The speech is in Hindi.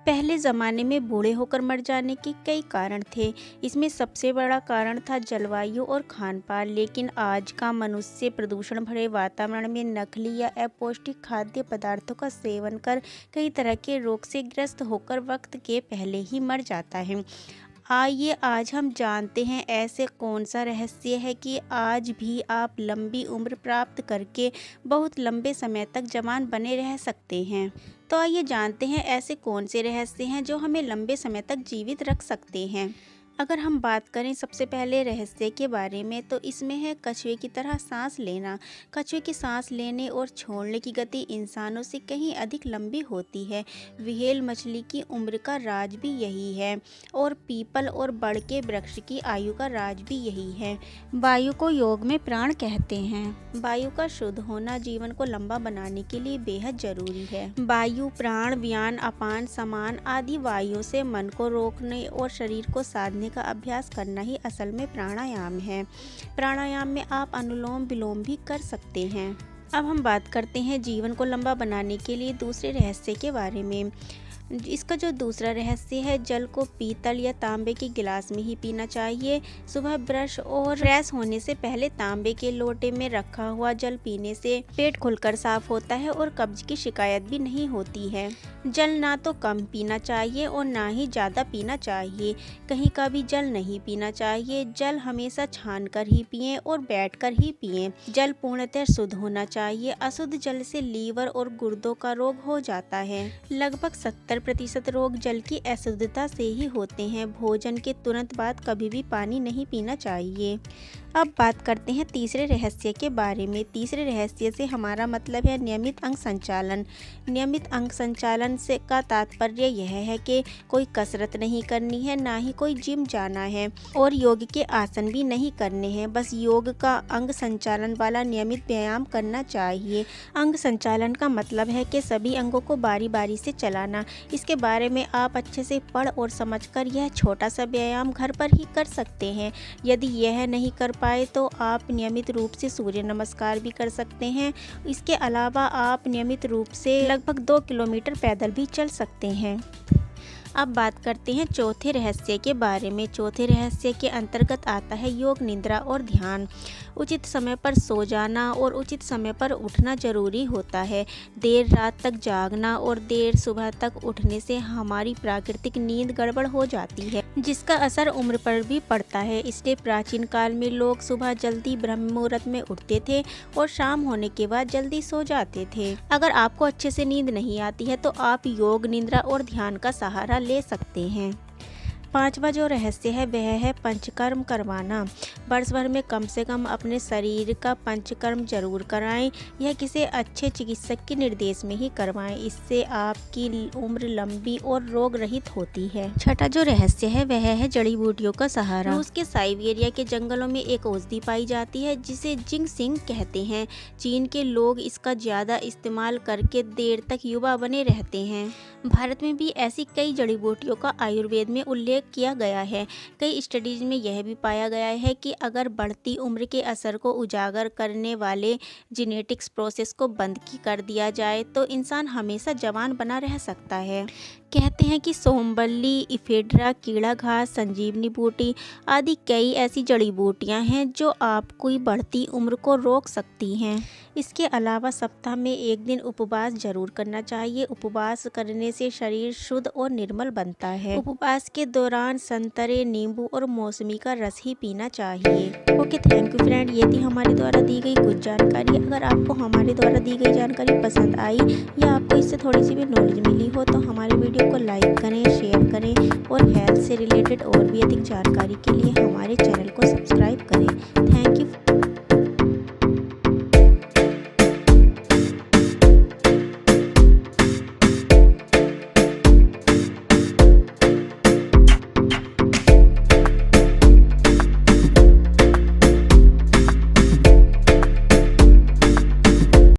पहले ज़माने में बूढ़े होकर मर जाने के कई कारण थे। इसमें सबसे बड़ा कारण था जलवायु और खान-पान। लेकिन आज का मनुष्य प्रदूषण भरे वातावरण में नकली या अपौष्टिक खाद्य पदार्थों का सेवन कर कई तरह के रोग से ग्रस्त होकर वक्त के पहले ही मर जाता है। आइए आज हम जानते हैं ऐसे कौन सा रहस्य है कि आज भी आप लंबी उम्र प्राप्त करके बहुत लंबे समय तक जवान बने रह सकते हैं। तो आइए जानते हैं ऐसे कौन से रहस्य हैं जो हमें लंबे समय तक जीवित रख सकते हैं। अगर हम बात करें सबसे पहले रहस्य के बारे में, तो इसमें है कछुए की तरह सांस लेना। कछुए की सांस लेने और छोड़ने की गति इंसानों से कहीं अधिक लंबी होती है। व्हेल मछली की उम्र का राज भी यही है और पीपल और बड़ के वृक्ष की आयु का राज भी यही है। वायु को योग में प्राण कहते हैं। वायु का शुद्ध होना जीवन को लंबा बनाने के लिए बेहद जरूरी है। वायु, प्राण, व्यान, अपान, समान आदि वायुओं से मन को रोकने और शरीर को साधने का अभ्यास करना ही असल में प्राणायाम है। प्राणायाम में आप अनुलोम विलोम भी कर सकते हैं। अब हम बात करते हैं जीवन को लंबा बनाने के लिए दूसरे रहस्य के बारे में। इसका जो दूसरा रहस्य है, जल को पीतल या तांबे के गिलास में ही पीना चाहिए। सुबह ब्रश और फ्रेश होने से पहले तांबे के लोटे में रखा हुआ जल पीने से पेट खुलकर साफ होता है और कब्ज की शिकायत भी नहीं होती है। जल ना तो कम पीना चाहिए और ना ही ज़्यादा पीना चाहिए। कहीं का भी जल नहीं पीना चाहिए। जल हमेशा छान कर ही पिएं और बैठकर ही पिएं। जल पूर्णतः शुद्ध होना चाहिए। अशुद्ध जल से लीवर और गुर्दों का रोग हो जाता है। लगभग 70% रोग जल की अशुद्धता से ही होते हैं। भोजन के तुरंत बाद कभी भी पानी नहीं पीना चाहिए। अब बात करते हैं तीसरे रहस्य के बारे में। तीसरे रहस्य से हमारा मतलब है नियमित अंग संचालन। नियमित अंग संचालन से का तात्पर्य यह है कि कोई कसरत नहीं करनी है, ना ही कोई जिम जाना है और योग के आसन भी नहीं करने हैं। बस योग का अंग संचालन वाला नियमित व्यायाम करना चाहिए। अंग संचालन का मतलब है कि सभी अंगों को बारी बारी से चलाना। इसके बारे में आप अच्छे से पढ़ और समझकर यह छोटा सा व्यायाम घर पर ही कर सकते हैं। यदि यह नहीं कर पाए तो आप नियमित रूप से सूर्य नमस्कार भी कर सकते हैं। इसके अलावा आप नियमित रूप से लगभग 2 किलोमीटर पैदल भी चल सकते हैं। अब बात करते हैं चौथे रहस्य के बारे में। चौथे रहस्य के अंतर्गत आता है योग, निद्रा और ध्यान। उचित समय पर सो जाना और उचित समय पर उठना जरूरी होता है। देर रात तक जागना और देर सुबह तक उठने से हमारी प्राकृतिक नींद गड़बड़ हो जाती है, जिसका असर उम्र पर भी पड़ता है। इसलिए प्राचीन काल में लोग सुबह जल्दी ब्रह्म मुहूर्त में उठते थे और शाम होने के बाद जल्दी सो जाते थे। अगर आपको अच्छे से नींद नहीं आती है तो आप योग, निद्रा और ध्यान का सहारा ले सकते हैं। पांचवा जो रहस्य है वह है पंचकर्म करवाना। वर्ष भर में कम से कम अपने शरीर का पंचकर्म जरूर कराएं। यह किसी अच्छे चिकित्सक के निर्देश में ही करवाएं। इससे आपकी उम्र लंबी और रोग रहित होती है। छठा जो रहस्य है वह है जड़ी बूटियों का सहारा। रूस के साइबेरिया के जंगलों में एक औषधि पाई जाती है जिसे जिंगसिंग कहते हैं। चीन के लोग इसका ज्यादा इस्तेमाल करके देर तक युवा बने रहते हैं। भारत में भी ऐसी कई जड़ी बूटियों का आयुर्वेद में उल्लेख किया गया है। कई स्टडीज में यह भी पाया गया है कि अगर बढ़ती उम्र के असर को उजागर करने वाले जेनेटिक्स प्रोसेस को बंद कर दिया जाए तो इंसान हमेशा जवान बना रह सकता है। कहते हैं कि सोमबल्ली, इफेड्रा, कीड़ा घास, संजीवनी बूटी आदि कई ऐसी जड़ी बूटियां हैं जो आपकी बढ़ती उम्र को रोक सकती हैं। इसके अलावा सप्ताह में एक दिन उपवास जरूर करना चाहिए। उपवास करने से शरीर शुद्ध और निर्मल बनता है। उपवास के दौरान संतरे, नींबू और मौसमी का रस ही पीना चाहिए। Okay, thank you friend. ये थी हमारे द्वारा दी गई कुछ जानकारी। अगर आपको हमारे द्वारा दी गई जानकारी पसंद आई या आपको इससे थोड़ी सी भी नॉलेज मिली हो तो हमारे वीडियो को लाइक करें, शेयर करें और हेल्थ से रिलेटेड और भी अधिक जानकारी के लिए हमारे चैनल को सब्सक्राइब करें।